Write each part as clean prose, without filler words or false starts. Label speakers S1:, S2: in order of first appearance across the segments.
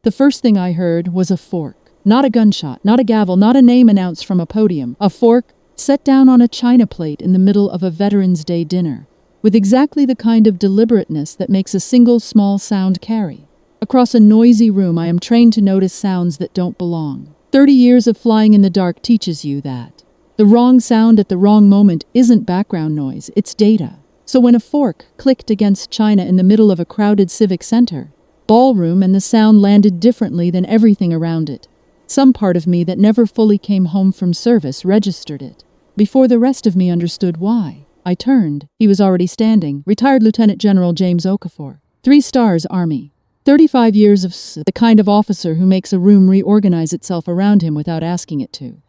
S1: The first thing I heard was a fork. Not a gunshot, not a gavel, not a name announced from a podium. A fork set down on a china plate in the middle of a Veterans Day dinner, with exactly the kind of deliberateness that makes a single small sound carry. Across a noisy room, I am trained to notice sounds that don't belong. 30 years of flying in the dark teaches you that. The wrong sound at the wrong moment isn't background noise, it's data. So when a fork clicked against china in the middle of a crowded civic center, ballroom, and the sound landed differently than everything around it, some part of me that never fully came home from service registered it. Before the rest of me understood why, I turned. He was already standing, retired Lieutenant General James Okafor. 3 stars, Army. 35 years of the kind of officer who makes a room reorganize itself around him without asking it to.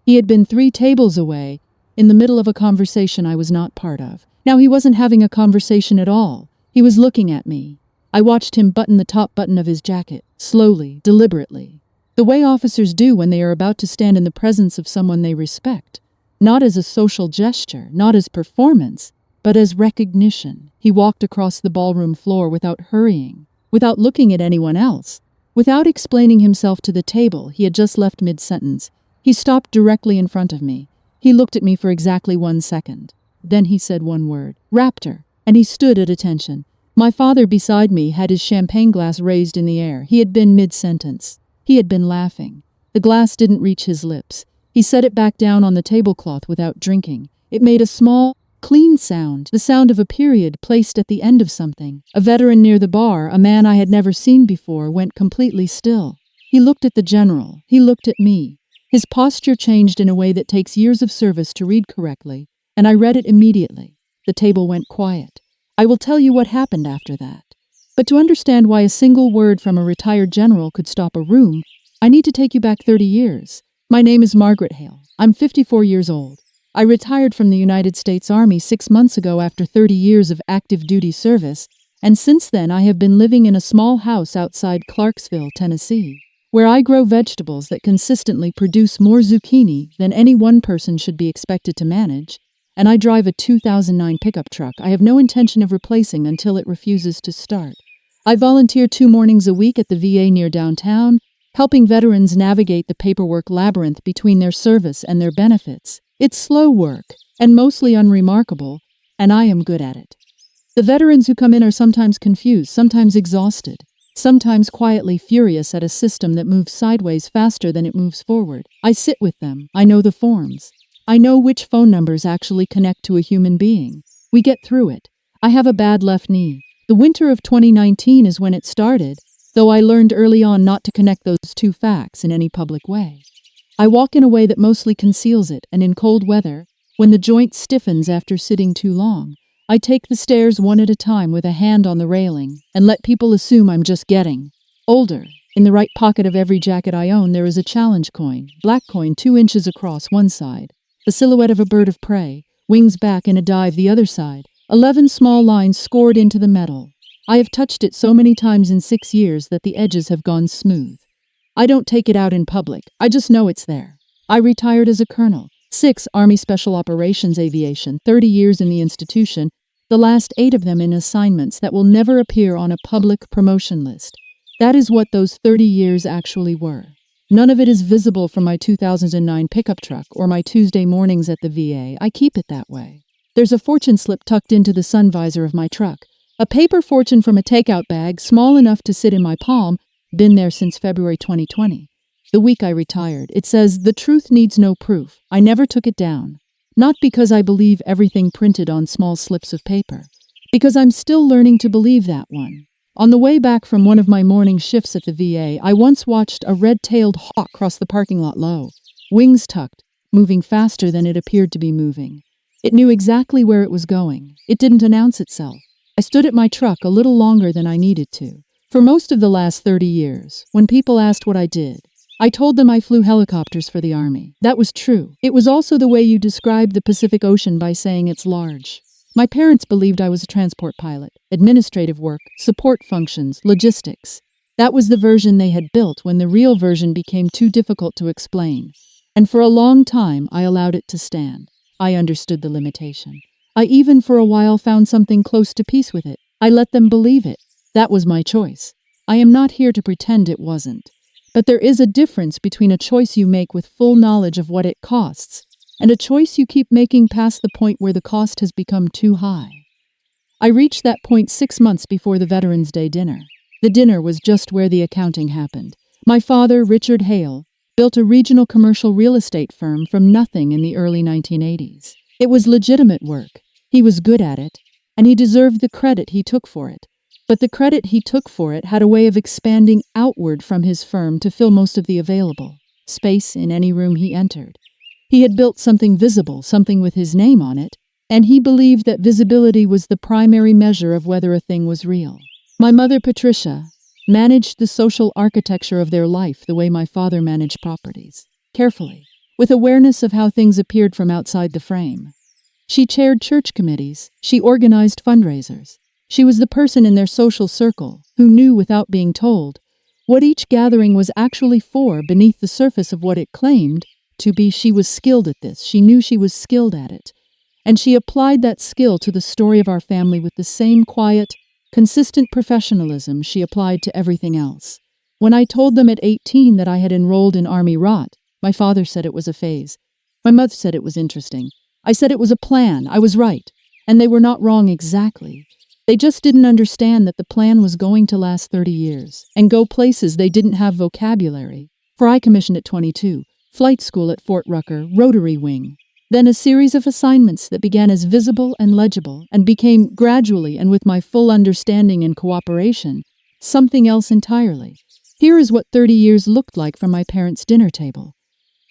S1: He had been 3 tables away, in the middle of a conversation I was not part of. Now he wasn't having a conversation at all. He was looking at me. I watched him button the top button of his jacket, slowly, deliberately. The way officers do when they are about to stand in the presence of someone they respect. Not as a social gesture, not as performance, but as recognition. He walked across the ballroom floor without hurrying, without looking at anyone else, without explaining himself to the table he had just left mid-sentence. He stopped directly in front of me. He looked at me for exactly 1 second. Then he said one word, "Raptor," and he stood at attention. My father beside me had his champagne glass raised in the air. He had been mid-sentence. He had been laughing. The glass didn't reach his lips. He set it back down on the tablecloth without drinking. It made a small, clean sound, the sound of a period placed at the end of something. A veteran near the bar, a man I had never seen before, went completely still. He looked at the general. He looked at me. His posture changed in a way that takes years of service to read correctly, and I read it immediately. The table went quiet. I will tell you what happened after that. But to understand why a single word from a retired general could stop a room, I need to take you back 30 years. My name is Margaret Hale. I'm 54 years old. I retired from the United States Army 6 months ago after 30 years of active duty service, and since then I have been living in a small house outside Clarksville, Tennessee, where I grow vegetables that consistently produce more zucchini than any one person should be expected to manage, and I drive a 2009 pickup truck I have no intention of replacing until it refuses to start. I volunteer 2 mornings a week at the VA near downtown, helping veterans navigate the paperwork labyrinth between their service and their benefits. It's slow work, and mostly unremarkable, and I am good at it. The veterans who come in are sometimes confused, sometimes exhausted, sometimes quietly furious at a system that moves sideways faster than it moves forward. I sit with them. I know the forms. I know which phone numbers actually connect to a human being. We get through it. I have a bad left knee. The winter of 2019 is when it started, though I learned early on not to connect those 2 facts in any public way. I walk in a way that mostly conceals it, and in cold weather, when the joint stiffens after sitting too long, I take the stairs one at a time with a hand on the railing and let people assume I'm just getting older. In the right pocket of every jacket I own, there is a challenge coin, black coin 2 inches across one side, the silhouette of a bird of prey, wings back in a dive the other side, 11 small lines scored into the metal. I have touched it so many times in 6 years that the edges have gone smooth. I don't take it out in public. I just know it's there. I retired as a colonel. 6 Army Special Operations Aviation, 30 years in the institution, the last 8 of them in assignments that will never appear on a public promotion list. That is what those 30 years actually were. None of it is visible from my 2009 pickup truck or my Tuesday mornings at the VA. I keep it that way. There's a fortune slip tucked into the sun visor of my truck. A paper fortune from a takeout bag, small enough to sit in my palm, been there since February 2020. The week I retired. It says, "The truth needs no proof." I never took it down. Not because I believe everything printed on small slips of paper. Because I'm still learning to believe that one. On the way back from one of my morning shifts at the VA, I once watched a red-tailed hawk cross the parking lot low, wings tucked, moving faster than it appeared to be moving. It knew exactly where it was going. It didn't announce itself. I stood at my truck a little longer than I needed to. For most of the last 30 years, when people asked what I did, I told them I flew helicopters for the Army. That was true. It was also the way you described the Pacific Ocean by saying it's large. My parents believed I was a transport pilot, administrative work, support functions, logistics. That was the version they had built when the real version became too difficult to explain. And for a long time, I allowed it to stand. I understood the limitation. I even for a while found something close to peace with it. I let them believe it. That was my choice. I am not here to pretend it wasn't. But there is a difference between a choice you make with full knowledge of what it costs and a choice you keep making past the point where the cost has become too high. I reached that point 6 months before the Veterans Day dinner. The dinner was just where the accounting happened. My father, Richard Hale, built a regional commercial real estate firm from nothing in the early 1980s. It was legitimate work. He was good at it, and he deserved the credit he took for it. But the credit he took for it had a way of expanding outward from his firm to fill most of the available space in any room he entered. He had built something visible, something with his name on it, and he believed that visibility was the primary measure of whether a thing was real. My mother, Patricia, managed the social architecture of their life the way my father managed properties, carefully, with awareness of how things appeared from outside the frame. She chaired church committees, she organized fundraisers. She was the person in their social circle who knew without being told what each gathering was actually for beneath the surface of what it claimed to be. She was skilled at this. She knew she was skilled at it. And she applied that skill to the story of our family with the same quiet, consistent professionalism she applied to everything else. When I told them at 18 that I had enrolled in Army ROT, my father said it was a phase. My mother said it was interesting. I said it was a plan. I was right. And they were not wrong exactly. They just didn't understand that the plan was going to last 30 years and go places they didn't have vocabulary. For I commissioned at 22, flight school at Fort Rucker, Rotary Wing. Then a series of assignments that began as visible and legible and became gradually and with my full understanding and cooperation, something else entirely. Here is what 30 years looked like from my parents' dinner table.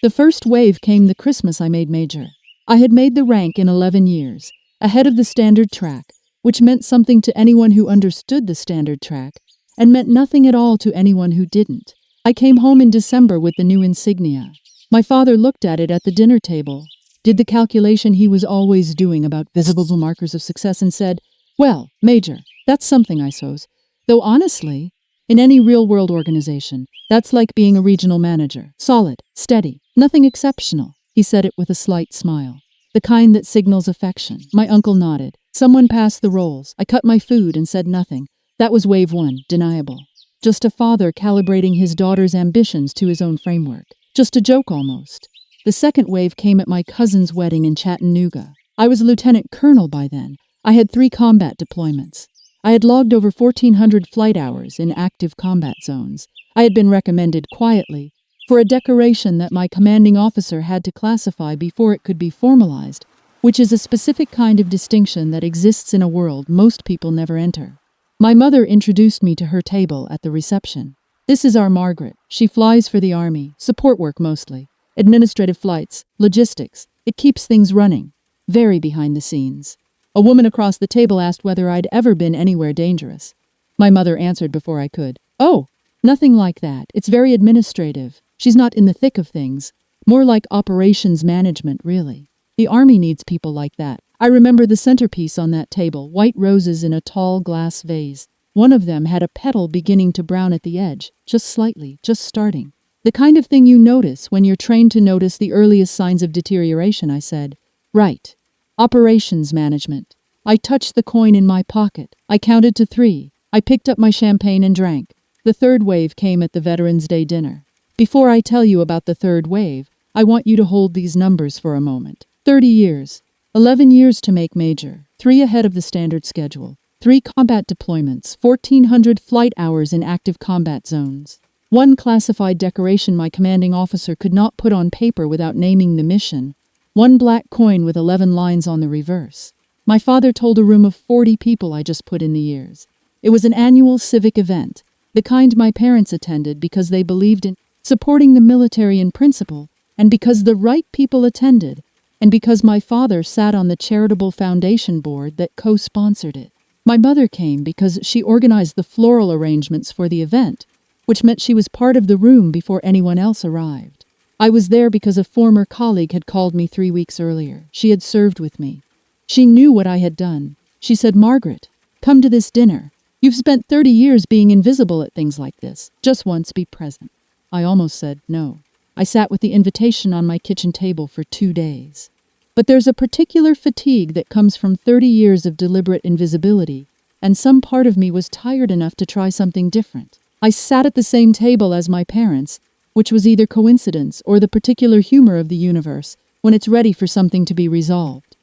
S1: The first wave came the Christmas I made Major. I had made the rank in 11 years, ahead of the standard track, which meant something to anyone who understood the standard track, and meant nothing at all to anyone who didn't. I came home in December with the new insignia. My father looked at it at the dinner table, did the calculation he was always doing about visible markers of success, and said, "Well, Major, that's something, I suppose. Though honestly, in any real-world organization, that's like being a regional manager. Solid, steady, nothing exceptional." He said it with a slight smile. The kind that signals affection. My uncle nodded. Someone passed the rolls. I cut my food and said nothing. That was wave one, deniable. Just a father calibrating his daughter's ambitions to his own framework. Just a joke almost. The second wave came at my cousin's wedding in Chattanooga. I was a lieutenant colonel by then. I had 3 combat deployments. I had logged over 1,400 flight hours in active combat zones. I had been recommended quietly for a decoration that my commanding officer had to classify before it could be formalized, which is a specific kind of distinction that exists in a world most people never enter. My mother introduced me to her table at the reception. "This is our Margaret. She flies for the Army, support work mostly, administrative flights, logistics. It keeps things running, very behind the scenes." A woman across the table asked whether I'd ever been anywhere dangerous. My mother answered before I could. "Oh, nothing like that. It's very administrative. She's not in the thick of things. More like operations management, really. The Army needs people like that." I remember the centerpiece on that table, white roses in a tall glass vase. One of them had a petal beginning to brown at the edge, just slightly, just starting. "The kind of thing you notice when you're trained to notice the earliest signs of deterioration," I said. "Right. Operations management." I touched the coin in my pocket. I counted to 3. I picked up my champagne and drank. The third wave came at the Veterans Day dinner. Before I tell you about the third wave, I want you to hold these numbers for a moment. 30 years. 11 years to make Major. 3 ahead of the standard schedule. 3 combat deployments. 1,400 flight hours in active combat zones. 1 classified decoration my commanding officer could not put on paper without naming the mission. 1 black coin with 11 lines on the reverse. My father told a room of 40 people I just put in the years. It was an annual civic event, the kind my parents attended because they believed in supporting the military in principle, and because the right people attended, and because my father sat on the charitable foundation board that co-sponsored it. My mother came because she organized the floral arrangements for the event, which meant she was part of the room before anyone else arrived. I was there because a former colleague had called me 3 weeks earlier. She had served with me. She knew what I had done. She said, "Margaret, come to this dinner. You've spent 30 years being invisible at things like this. Just once be present." I almost said no. I sat with the invitation on my kitchen table for 2 days. But there's a particular fatigue that comes from 30 years of deliberate invisibility, and some part of me was tired enough to try something different. I sat at the same table as my parents, which was either coincidence or the particular humor of the universe when it's ready for something to be resolved.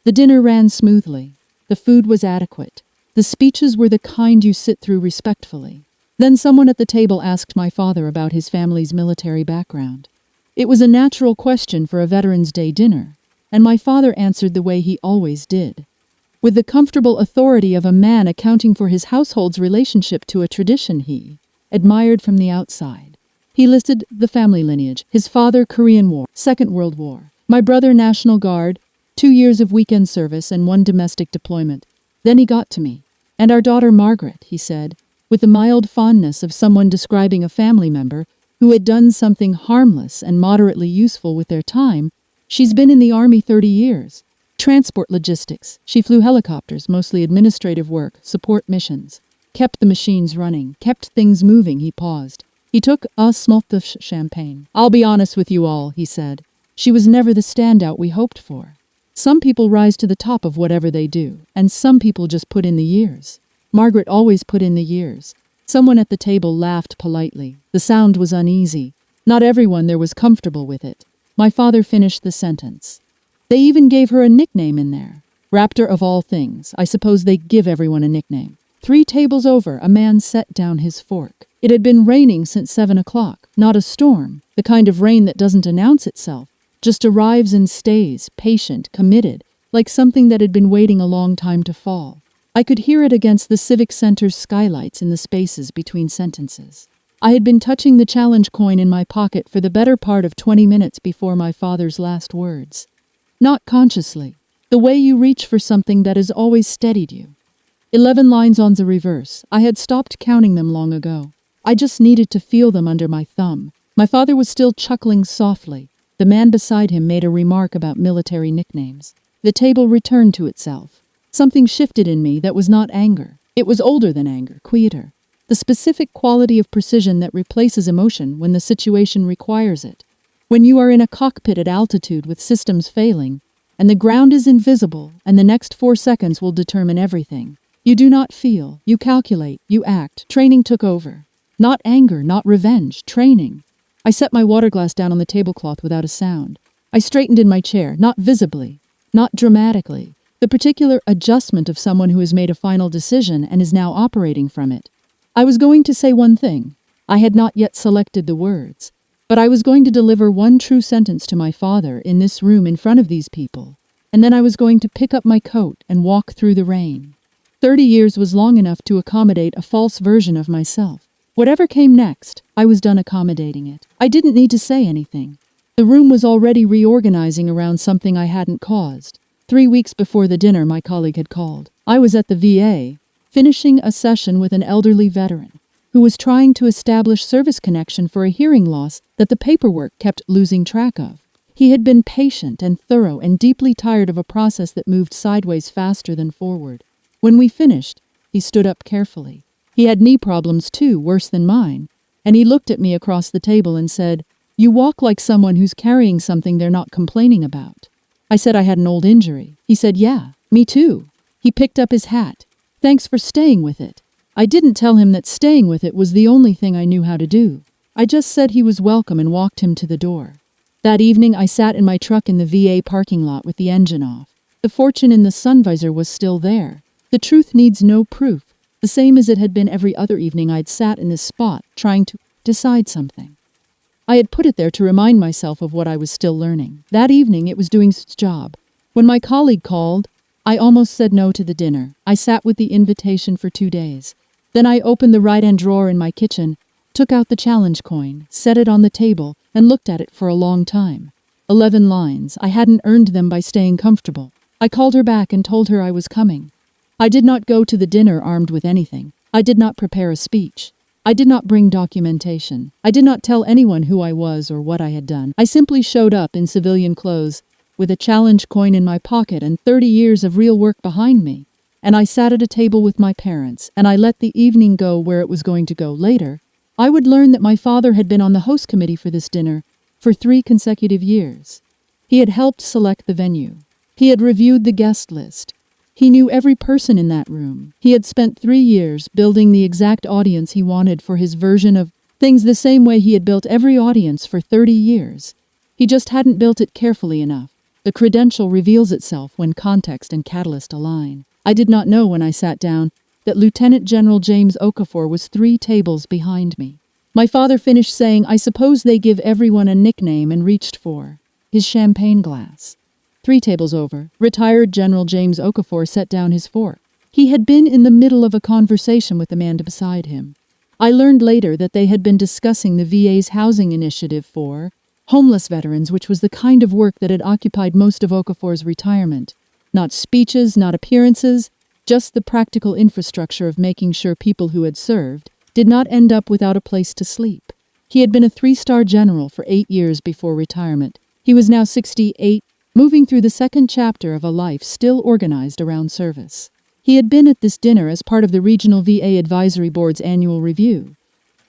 S1: The dinner ran smoothly. The food was adequate. The speeches were the kind you sit through respectfully. Then someone at the table asked my father about his family's military background. It was a natural question for a Veterans Day dinner, and my father answered the way he always did, with the comfortable authority of a man accounting for his household's relationship to a tradition he admired from the outside. He listed the family lineage: his father, Korean War, Second World War; my brother, National Guard, 2 years of weekend service and 1 domestic deployment. Then he got to me. And our daughter Margaret, he said, with the mild fondness of someone describing a family member who had done something harmless and moderately useful with their time. She's been in the Army 30 years. Transport logistics. She flew helicopters, mostly administrative work, support missions. Kept the machines running, kept things moving. He paused. He took a small of champagne. I'll be honest with you all, he said. She was never the standout we hoped for. Some people rise to the top of whatever they do, and some people just put in the years. Margaret always put in the years. Someone at the table laughed politely. The sound was uneasy. Not everyone there was comfortable with it. My father finished the sentence. They even gave her a nickname in there. Raptor of all things. I suppose they give everyone a nickname. 3 tables over, a man set down his fork. It had been raining since 7 o'clock. Not a storm. The kind of rain that doesn't announce itself. Just arrives and stays, patient, committed, like something that had been waiting a long time to fall. I could hear it against the Civic Center's skylights in the spaces between sentences. I had been touching the challenge coin in my pocket for the better part of 20 minutes before my father's last words. Not consciously. The way you reach for something that has always steadied you. 11 lines on the reverse. I had stopped counting them long ago. I just needed to feel them under my thumb. My father was still chuckling softly. The man beside him made a remark about military nicknames. The table returned to itself. Something shifted in me that was not anger. It was older than anger, quieter. The specific quality of precision that replaces emotion when the situation requires it. When you are in a cockpit at altitude with systems failing, and the ground is invisible, and the next 4 seconds will determine everything. You do not feel, you calculate, you act. Training took over. Not anger, not revenge, training. I set my water glass down on the tablecloth without a sound. I straightened in my chair, not visibly, not dramatically. The particular adjustment of someone who has made a final decision and is now operating from it. I was going to say one thing. I had not yet selected the words. But I was going to deliver one true sentence to my father in this room in front of these people. And then I was going to pick up my coat and walk through the rain. 30 years was long enough to accommodate a false version of myself. Whatever came next, I was done accommodating it. I didn't need to say anything. The room was already reorganizing around something I hadn't caused. 3 weeks before the dinner, my colleague had called. I was at the VA, finishing a session with an elderly veteran who was trying to establish service connection for a hearing loss that the paperwork kept losing track of. He had been patient and thorough and deeply tired of a process that moved sideways faster than forward. When we finished, he stood up carefully. He had knee problems too, worse than mine, and he looked at me across the table and said, "You walk like someone who's carrying something they're not complaining about." I said I had an old injury. He said, "Yeah, me too." He picked up his hat. "Thanks for staying with it." I didn't tell him that staying with it was the only thing I knew how to do. I just said he was welcome and walked him to the door. That evening I sat in my truck in the VA parking lot with the engine off. The fortune in the sun visor was still there. The truth needs no proof. The same as it had been every other evening I'd sat in this spot, trying to decide something. I had put it there to remind myself of what I was still learning. That evening it was doing its job. When my colleague called, I almost said no to the dinner. I sat with the invitation for 2 days. Then I opened the right-hand drawer in my kitchen, took out the challenge coin, set it on the table, and looked at it for a long time. 11 lines. I hadn't earned them by staying comfortable. I called her back and told her I was coming. I did not go to the dinner armed with anything. I did not prepare a speech. I did not bring documentation. I did not tell anyone who I was or what I had done. I simply showed up in civilian clothes, with a challenge coin in my pocket and 30 years of real work behind me. And I sat at a table with my parents, and I let the evening go where it was going to go later. I would learn that my father had been on the host committee for this dinner for 3 consecutive years. He had helped select the venue. He had reviewed the guest list. He knew every person in that room. He had spent 3 years building the exact audience he wanted for his version of things the same way he had built every audience for 30 years. He just hadn't built it carefully enough. The credential reveals itself when context and catalyst align. I did not know when I sat down that Lieutenant General James Okafor was 3 tables behind me. My father finished saying, "I suppose they give everyone a nickname," and reached for his champagne glass. 3 tables over, retired General James Okafor set down his fork. He had been in the middle of a conversation with the man beside him. I learned later that they had been discussing the VA's housing initiative for homeless veterans, which was the kind of work that had occupied most of Okafor's retirement. Not speeches, not appearances, just the practical infrastructure of making sure people who had served did not end up without a place to sleep. He had been a 3-star general for 8 years before retirement. He was now 68, moving through the second chapter of a life still organized around service. He had been at this dinner as part of the Regional VA Advisory Board's annual review.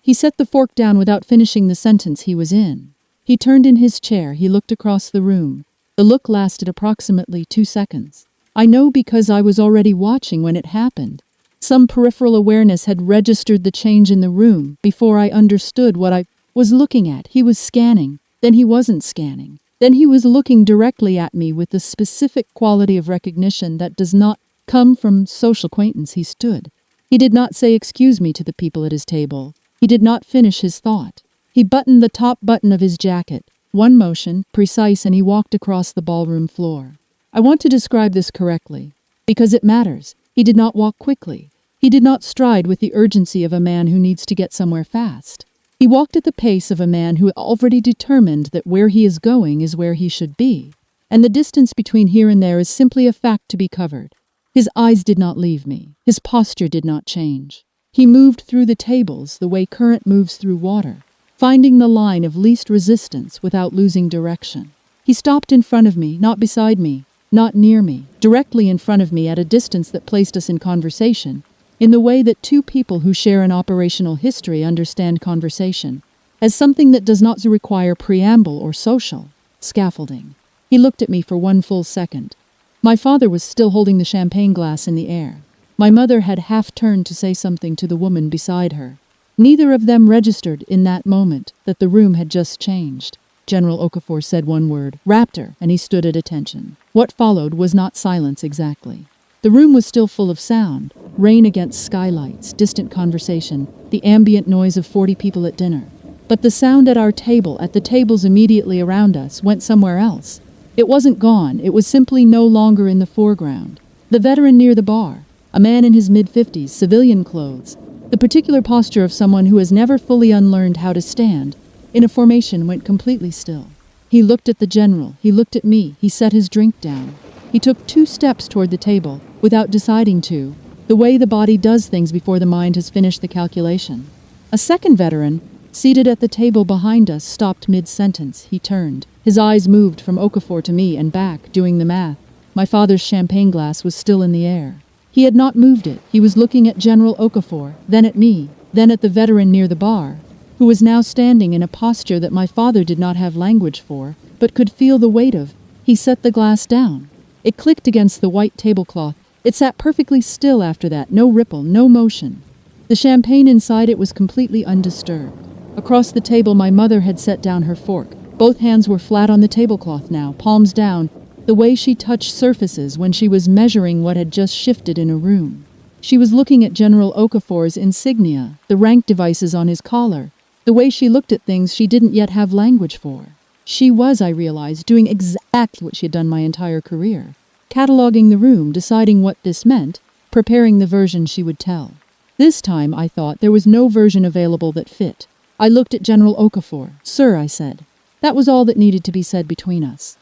S1: He set the fork down without finishing the sentence he was in. He turned in his chair, he looked across the room. The look lasted approximately 2 seconds. I know because I was already watching when it happened. Some peripheral awareness had registered the change in the room before I understood what I was looking at. He was scanning, then he wasn't scanning. Then he was looking directly at me with the specific quality of recognition that does not come from social acquaintance. He stood. He did not say "excuse me" to the people at his table. He did not finish his thought. He buttoned the top button of his jacket. One motion, precise, and he walked across the ballroom floor. I want to describe this correctly, because it matters. He did not walk quickly. He did not stride with the urgency of a man who needs to get somewhere fast. He walked at the pace of a man who already determined that where he is going is where he should be, and the distance between here and there is simply a fact to be covered. His eyes did not leave me. His posture did not change. He moved through the tables the way current moves through water, finding the line of least resistance without losing direction. He stopped in front of me, not beside me, not near me, directly in front of me at a distance that placed us in conversation, in the way that 2 people who share an operational history understand conversation, as something that does not require preamble or social scaffolding. He looked at me for 1 full second. My father was still holding the champagne glass in the air. My mother had half turned to say something to the woman beside her. Neither of them registered in that moment that the room had just changed. General Okafor said 1 word, "Raptor," and he stood at attention. What followed was not silence exactly. The room was still full of sound, rain against skylights, distant conversation, the ambient noise of 40 people at dinner. But the sound at our table, at the tables immediately around us, went somewhere else. It wasn't gone, it was simply no longer in the foreground. The veteran near the bar, a man in his mid-50s, civilian clothes, the particular posture of someone who has never fully unlearned how to stand, in a formation, went completely still. He looked at the general, he looked at me, he set his drink down. He took 2 steps toward the table, without deciding to, the way the body does things before the mind has finished the calculation. A second veteran, seated at the table behind us, stopped mid-sentence. He turned. His eyes moved from Okafor to me and back, doing the math. My father's champagne glass was still in the air. He had not moved it. He was looking at General Okafor, then at me, then at the veteran near the bar, who was now standing in a posture that my father did not have language for, but could feel the weight of. He set the glass down. It clicked against the white tablecloth. It sat perfectly still after that, no ripple, no motion. The champagne inside it was completely undisturbed. Across the table my mother had set down her fork. Both hands were flat on the tablecloth now, palms down, the way she touched surfaces when she was measuring what had just shifted in a room. She was looking at General Okafor's insignia, the rank devices on his collar, the way she looked at things she didn't yet have language for. She was, I realized, doing exactly what she had done my entire career. Cataloging the room, deciding what this meant, preparing the version she would tell. This time, I thought, there was no version available that fit. I looked at General Okafor. "Sir," I said. That was all that needed to be said between us.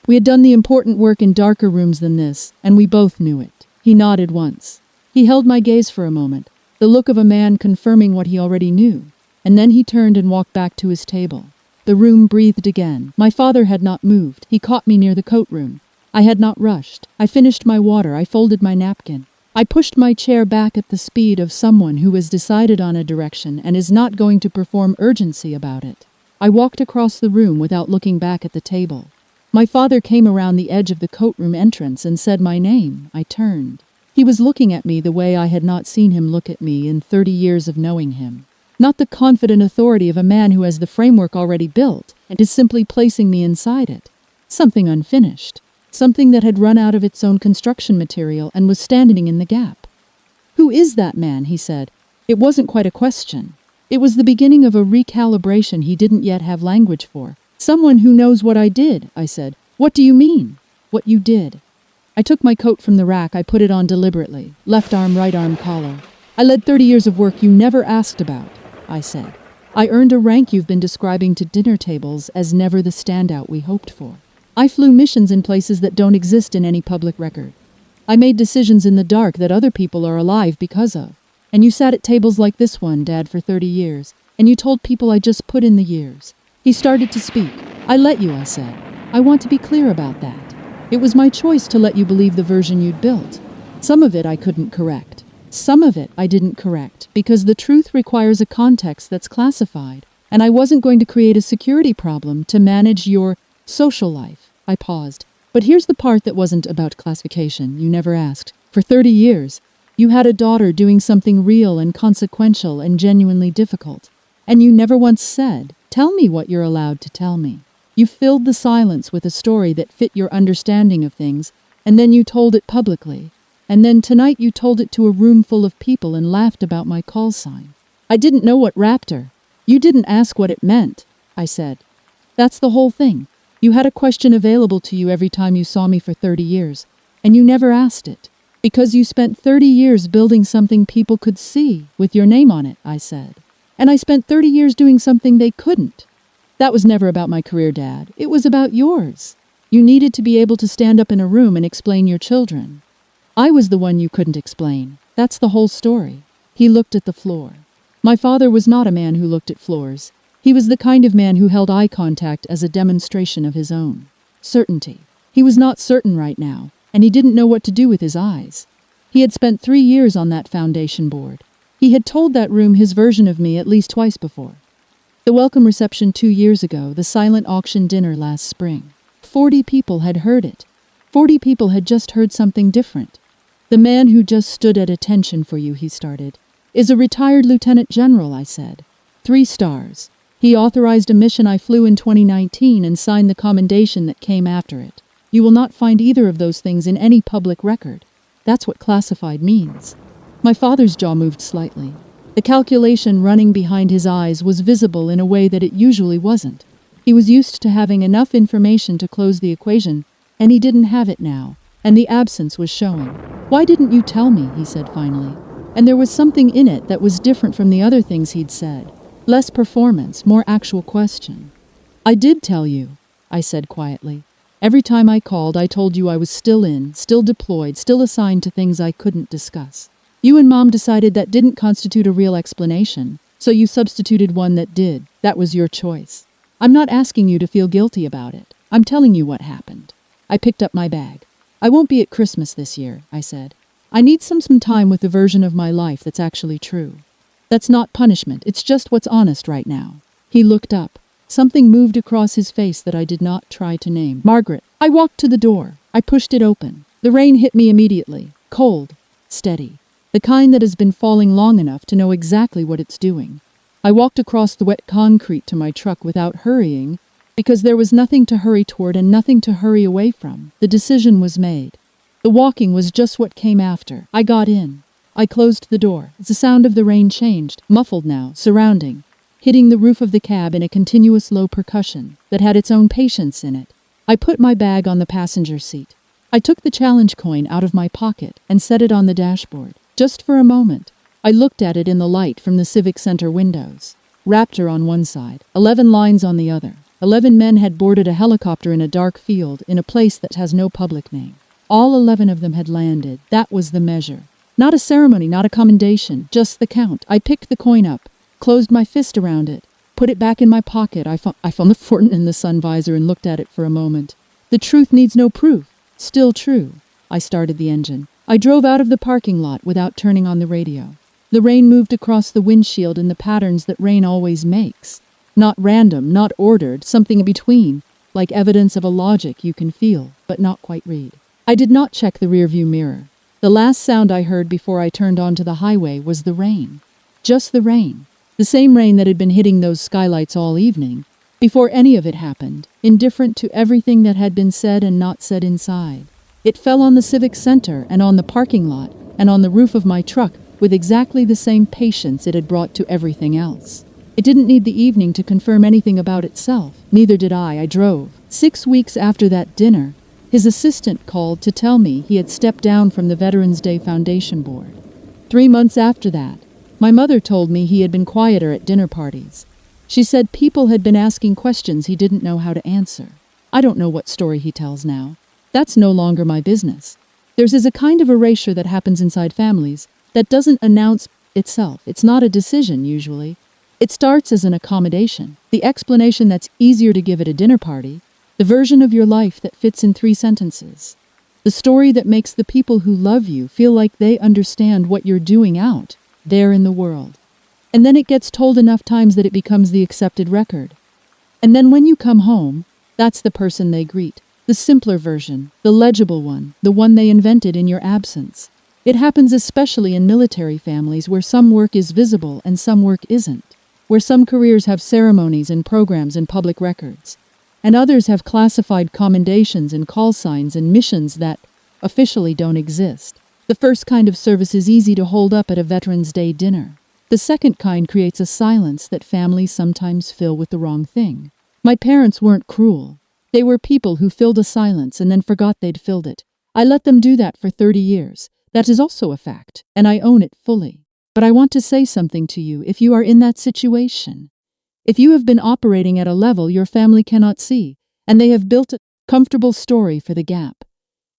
S1: We had done the important work in darker rooms than this, and we both knew it. He nodded once. He held my gaze for a moment, the look of a man confirming what he already knew, and then he turned and walked back to his table. The room breathed again. My father had not moved. He caught me near the coat room. I had not rushed. I finished my water. I folded my napkin. I pushed my chair back at the speed of someone who has decided on a direction and is not going to perform urgency about it. I walked across the room without looking back at the table. My father came around the edge of the coat-room entrance and said my name. I turned. He was looking at me the way I had not seen him look at me in 30 years of knowing him. Not the confident authority of a man who has the framework already built and is simply placing me inside it. Something unfinished. Something that had run out of its own construction material and was standing in the gap. "Who is that man?" he said. It wasn't quite a question. It was the beginning of a recalibration he didn't yet have language for. "Someone who knows what I did," I said. "What do you mean?" "What you did." I took my coat from the rack. I put it on deliberately. Left arm, right arm collar. "I led 30 years of work you never asked about," I said. "I earned a rank you've been describing to dinner tables as never the standout we hoped for. I flew missions in places that don't exist in any public record. I made decisions in the dark that other people are alive because of. And you sat at tables like this one, Dad, for 30 years, and you told people I just put in the years." He started to speak. "I let you," I said. "I want to be clear about that. It was my choice to let you believe the version you'd built. Some of it I couldn't correct. Some of it I didn't correct, because the truth requires a context that's classified, and I wasn't going to create a security problem to manage your social life." I paused. "But here's the part that wasn't about classification. You never asked. For 30 years, you had a daughter doing something real and consequential and genuinely difficult. And you never once said, 'Tell me what you're allowed to tell me.' You filled the silence with a story that fit your understanding of things, and then you told it publicly. And then tonight you told it to a room full of people and laughed about my call sign. I didn't know what raptor. You didn't ask what it meant," I said. "That's the whole thing. You had a question available to you every time you saw me for 30 years, and you never asked it. Because you spent 30 years building something people could see with your name on it," I said. "And I spent 30 years doing something they couldn't. That was never about my career, Dad. It was about yours. You needed to be able to stand up in a room and explain your children. I was the one you couldn't explain. That's the whole story." He looked at the floor. My father was not a man who looked at floors. He was the kind of man who held eye contact as a demonstration of his own certainty. He was not certain right now, and he didn't know what to do with his eyes. He had spent 3 years on that foundation board. He had told that room his version of me at least twice before. The welcome reception 2 years ago, the silent auction dinner last spring. 40 people had heard it. 40 people had just heard something different. "The man who just stood at attention for you," he started, "is a retired lieutenant general," I said. 3 stars. He authorized a mission I flew in 2019 and signed the commendation that came after it. You will not find either of those things in any public record. That's what classified means." My father's jaw moved slightly. The calculation running behind his eyes was visible in a way that it usually wasn't. He was used to having enough information to close the equation, and he didn't have it now, and the absence was showing. "Why didn't you tell me?" he said finally. And there was something in it that was different from the other things he'd said. Less performance, more actual question. "I did tell you," I said quietly. "Every time I called, I told you I was still deployed, still assigned to things I couldn't discuss. You and Mom decided that didn't constitute a real explanation, so you substituted one that did. That was your choice. I'm not asking you to feel guilty about it. I'm telling you what happened." I picked up my bag. "I won't be at Christmas this year," I said. "I need some time with the version of my life that's actually true. That's not punishment, it's just what's honest right now." He looked up. Something moved across his face that I did not try to name. "Margaret." I walked to the door. I pushed it open. The rain hit me immediately. Cold. Steady. The kind that has been falling long enough to know exactly what it's doing. I walked across the wet concrete to my truck without hurrying, because there was nothing to hurry toward and nothing to hurry away from. The decision was made. The walking was just what came after. I got in. I closed the door. The sound of the rain changed, muffled now, surrounding, hitting the roof of the cab in a continuous low percussion that had its own patience in it. I put my bag on the passenger seat. I took the challenge coin out of my pocket and set it on the dashboard. Just for a moment, I looked at it in the light from the Civic Center windows. Raptor on one side, 11 lines on the other. 11 men had boarded a helicopter in a dark field in a place that has no public name. All 11 of them had landed. That was the measure. Not a ceremony, not a commendation, just the count. I picked the coin up, closed my fist around it, put it back in my pocket. I found the Fortin in the sun visor and looked at it for a moment. The truth needs no proof. Still true. I started the engine. I drove out of the parking lot without turning on the radio. The rain moved across the windshield in the patterns that rain always makes. Not random, not ordered, something in between. like evidence of a logic you can feel, but not quite read. I did not check the rearview mirror. The last sound I heard before I turned onto the highway was the rain. Just the rain. The same rain that had been hitting those skylights all evening, before any of it happened, indifferent to everything that had been said and not said inside. It fell on the Civic Center and on the parking lot and on the roof of my truck with exactly the same patience it had brought to everything else. It didn't need the evening to confirm anything about itself. Neither did I. I drove. 6 weeks after that dinner, his assistant called to tell me he had stepped down from the Veterans Day Foundation Board. 3 months after that, my mother told me he had been quieter at dinner parties. She said people had been asking questions he didn't know how to answer. I don't know what story he tells now. That's no longer my business. There's a kind of erasure that happens inside families that doesn't announce itself. It's not a decision, usually. It starts as an accommodation, the explanation that's easier to give at a dinner party, the version of your life that fits in 3 sentences, the story that makes the people who love you feel like they understand what you're doing out there in the world. And then it gets told enough times that it becomes the accepted record. And then when you come home, that's the person they greet. The simpler version, the legible one, the one they invented in your absence. It happens especially in military families where some work is visible and some work isn't, where some careers have ceremonies and programs and public records, and others have classified commendations and call signs and missions that officially don't exist. The first kind of service is easy to hold up at a Veterans Day dinner. The second kind creates a silence that families sometimes fill with the wrong thing. My parents weren't cruel. They were people who filled a silence and then forgot they'd filled it. I let them do that for 30 years. That is also a fact, and I own it fully. But I want to say something to you if you are in that situation. If you have been operating at a level your family cannot see, and they have built a comfortable story for the gap.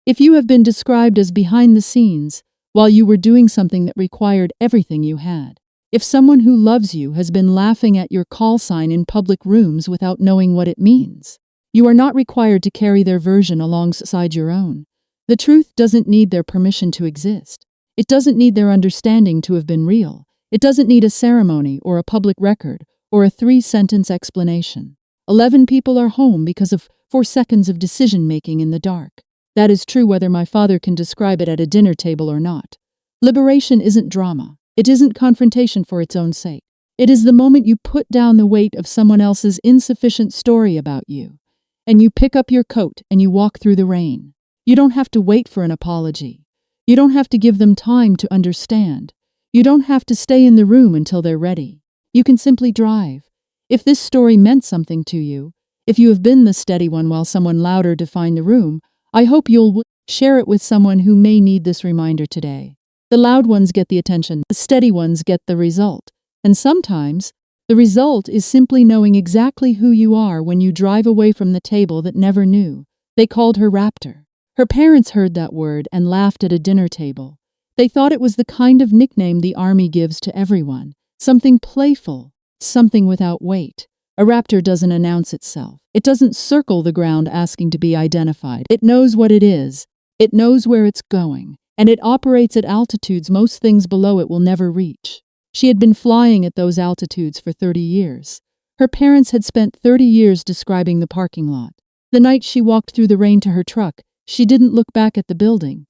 S1: If you have been described as behind the scenes while you were doing something that required everything you had. If someone who loves you has been laughing at your call sign in public rooms without knowing what it means. You are not required to carry their version alongside your own. The truth doesn't need their permission to exist. It doesn't need their understanding to have been real. It doesn't need a ceremony or a public record or a 3-sentence explanation. 11 people are home because of 4 seconds of decision-making in the dark. That is true whether my father can describe it at a dinner table or not. Liberation isn't drama. It isn't confrontation for its own sake. It is the moment you put down the weight of someone else's insufficient story about you, and you pick up your coat and you walk through the rain. You don't have to wait for an apology. You don't have to give them time to understand. You don't have to stay in the room until they're ready. You can simply drive. If this story meant something to you, if you have been the steady one while someone louder defined the room, I hope you'll share it with someone who may need this reminder today. The loud ones get the attention, the steady ones get the result. And sometimes, the result is simply knowing exactly who you are when you drive away from the table that never knew. They called her Raptor. Her parents heard that word and laughed at a dinner table. They thought it was the kind of nickname the Army gives to everyone. Something playful, something without weight. A raptor doesn't announce itself. It doesn't circle the ground asking to be identified. It knows what it is. It knows where it's going. And it operates at altitudes most things below it will never reach. She had been flying at those altitudes for 30 years. Her parents had spent 30 years describing the parking lot. The night she walked through the rain to her truck, she didn't look back at the building.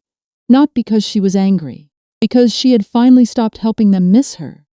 S1: Not because she was angry, because she had finally stopped helping them miss her.